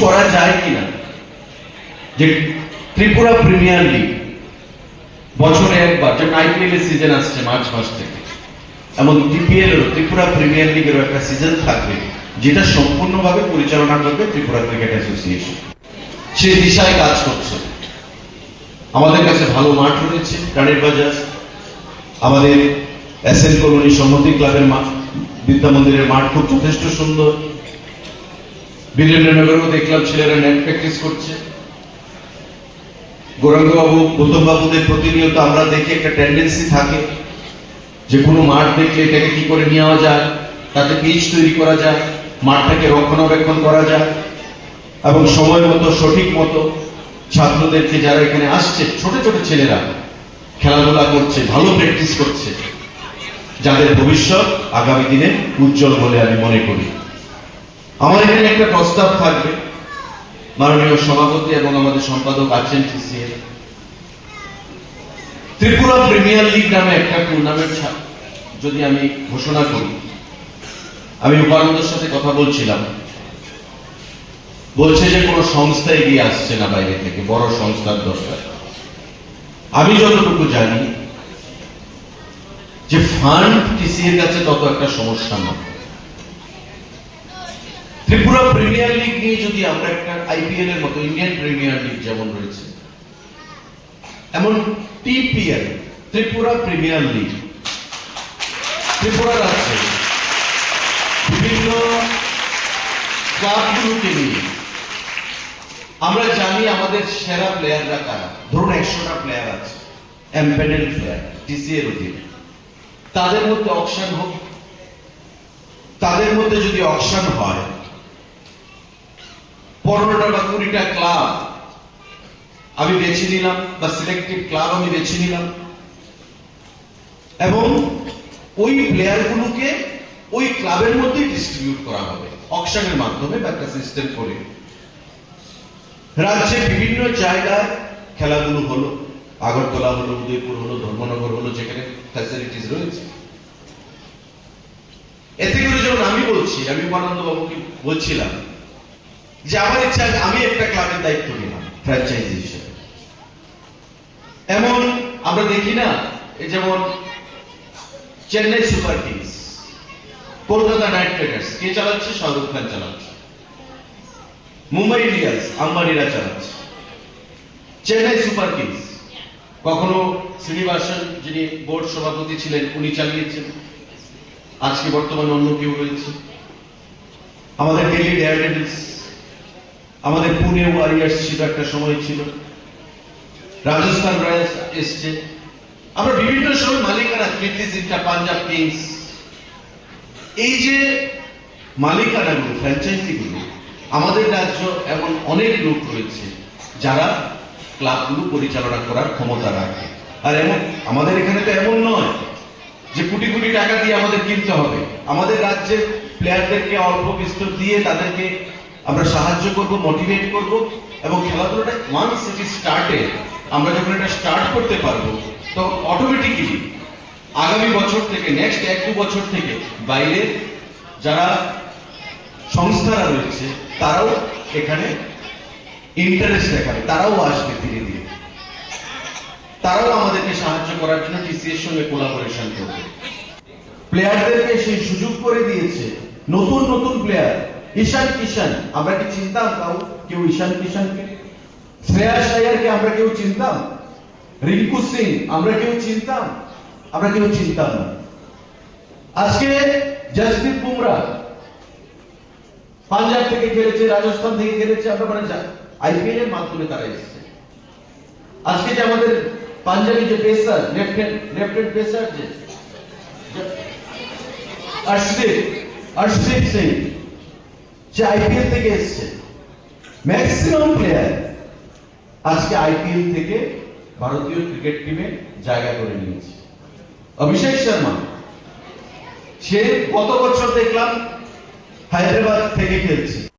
করা যায় কিনা, যে ত্রিপুরা প্রিমিয়ার লিগ বছরে একবার, যেমন আইপিএল এর সিজন আসছে মার্চ মাস থেকে, এমন টিপিএল ত্রিপুরা প্রিমিয়ার লিগেরও একটা সিজন থাকবে, যেটা সম্পূর্ণভাবে পরিচালনা করবে ত্রিপুরা ক্রিকেট অ্যাসোসিয়েশন। সে দিশায় কাজ করছে। আমাদের কাছে ভালো মাঠ রয়েছে, রানের বাজার, আমাদের এসএন কলোনি সম্মতি ক্লাবের বিদ্যা মন্দিরের মাঠ খুব যথেষ্ট সুন্দর। বীরেন্দ্রনগরেও দেখলাম ছেলেরা নেট প্র্যাকটিস করছে। গৌরাঙ্গবাবু, গৌতম বাবুদের প্রতিনিয়ত আমরা দেখি একটা টেন্ডেন্সি থাকে যে কোনো মাঠ দেখলে এটাকে কি করে নেওয়া যায়, তাতে পিচ তৈরি করা যায়, মাঠটাকে রক্ষণাবেক্ষণ করা যায়, এবং সময় মতো সঠিক মতো ছাত্রদেরকে, যারা এখানে আসছে, ছোট ছোট ছেলেরা খেলাধুলা করছে, ভালো প্র্যাকটিস করছে, যাদের ভবিষ্যৎ আগামী দিনে উজ্জ্বল বলে আমি মনে করি। আমার এখানে একটা প্রস্তাব থাকবে, মাননীয় সভাপতি এবং আমাদের সম্পাদক আছেন টিসিএর, ত্রিপুরা প্রিমিয়ার লিগ নামে একটা টুর্নামেন্ট যদি আমি ঘোষণা করি। আমি উপানন্দের সাথে কথা বলছিলাম, বলছে যে কোনো সংস্থা এগিয়ে আসছে না বাইরে থেকে, বড় সংস্থার দরকার। আমি যতটুকু জানি যে ফান্ড টিসিএর কাছে তত একটা সমস্যা নয়। ত্রিপুরা প্রিমিয়ার লিগ নিয়ে যদি আমরা একটা আইপিএল এর মতো, ইন্ডিয়ান প্রিমিয়ার লিগ যেমন রয়েছে, এমন TPL, Tripura premier league, Tripura রাজ্যে বিভিন্ন ক্লাবগুলোকে নিয়ে আমরা জানি আমাদের সেরা প্লেয়াররা কারা। ধরুন 100টা প্লেয়ার আছে, এমপ্যানেল প্লেয়ার টিসিএর অধীনে, তাদের মধ্যে অকশন হোক। তাদের মধ্যে যদি অকশন হয়, 15টা বা 20টা ক্লাব আমি বেছে নিলাম, বা সিলেক্টিভ ক্লাব আমি বেছে নিলাম, এবং ওই প্লেয়ারগুলোকে ওই ক্লাবের মধ্যে ডিস্ট্রিবিউট করা হবে অকশনের মাধ্যমে বা একটা সিস্টেম করে। রাজ্যে বিভিন্ন জায়গায় খেলাগুলো হলো, আগরতলা হলো, উদয়পুর হলো, ধর্মনগর হলো, যেখানে ফ্যাসিলিটিস রয়েছে। এতে করে যেমন আমি বলছি, আমি উপানন্দ বাবুকে বলছিলাম যে আমার ইচ্ছা আমি একটা ক্লাবের দায়িত্ব নিলাম ফ্র্যাঞ্চাইজি হিসেবে। এমন আমরা দেখি না, যেমন Chennai Super Kings, Kolkata Knight Riders, কে চালাচ্ছে? শাহরুখ খান চালাচ্ছে। মুম্বাই ইন্ডিয়ান্স, আম্বানিরা চালাচ্ছে। চেন্নাই সুপার কিংস কখনো শ্রীনিবাসন, যিনি বোর্ড সভাপতি ছিলেন, উনি চালিয়েছেন, আজকে বর্তমানে অন্য কেউ রয়েছে। আমাদের দিল্লি ডেয়ারডেভিলস, আমাদের পুনে ওয়ারিয়ার্স ছিল একটা সময় ছিল, রাজস্থান রয়্যালস এসছে। আমরা বিভিন্ন সময় মালিকানা, কীর্তি জিন্টা, পাঞ্জাব কিংস, এই যে মালিকানাগুলো, ফ্র্যাঞ্চাইজিগুলো, আমাদের রাজ্য এমন অনেক লোক রয়েছে যারা ক্লাবগুলো পরিচালনা করার ক্ষমতা রাখে। আর এমন আমাদের এখানে তো এমন নয় যে কোটি কোটি টাকা দিয়ে আমাদের কিনতে হবে। আমাদের রাজ্যের প্লেয়ারদেরকে অল্প বিস্তর দিয়ে তাদেরকে আমরা সাহায্য করব, মোটিভেট করব, এবং খেলাধুলাটা ওয়ান্স ইট ইজ স্টার্টেড, আমরা যখন এটা স্টার্ট করতে পারবো, তো অটোমেটিক্যালি আগামী বছর থেকে, নেক্সট 1-2 বছর থেকে বাইরে যারা সংস্থারা রয়েছে তারাও এখানে ইন্টারেস্ট দেখাবে, তারাও আসবে ধীরে ধীরে, তারাও আমাদেরকে সাহায্য করার জন্য টিসিএর সঙ্গে কোলাবোরেশন করবে। প্লেয়ারদেরকে সেই সুযোগ করে দিয়েছে, নতুন নতুন প্লেয়ার। ঈশান কিষান, আমরা কি চিনতাম কেউ ঈশান কিষানকে? শ্রেয়াস আয়ারকে আমরা কেউ চিনতাম? রিঙ্কু সিং আমরা কেউ চিনতাম? আমরা কেউ চিনতাম না। আজকে জসপ্রীত বুমরা পাঞ্জাব থেকে খেলেছে, রাজস্থান থেকে খেলেছে, আমরা মানে আইপিএল এর মাধ্যমে তারা এসেছে। আজকে যে আমাদের পাঞ্জাবি যে পেসার, লেফট পেসার যে अर्शदीप सिंह, সে আইপিএল থেকে এসেছে। ম্যাক্সিমাম প্লেয়ার আজকে আইপিএল থেকে ভারতীয় ক্রিকেট টিমে জায়গা করে নিয়েছে। অভিষেক শর্মা, সে গত বছর দেখলাম হায়দ্রাবাদ থেকে খেলছে।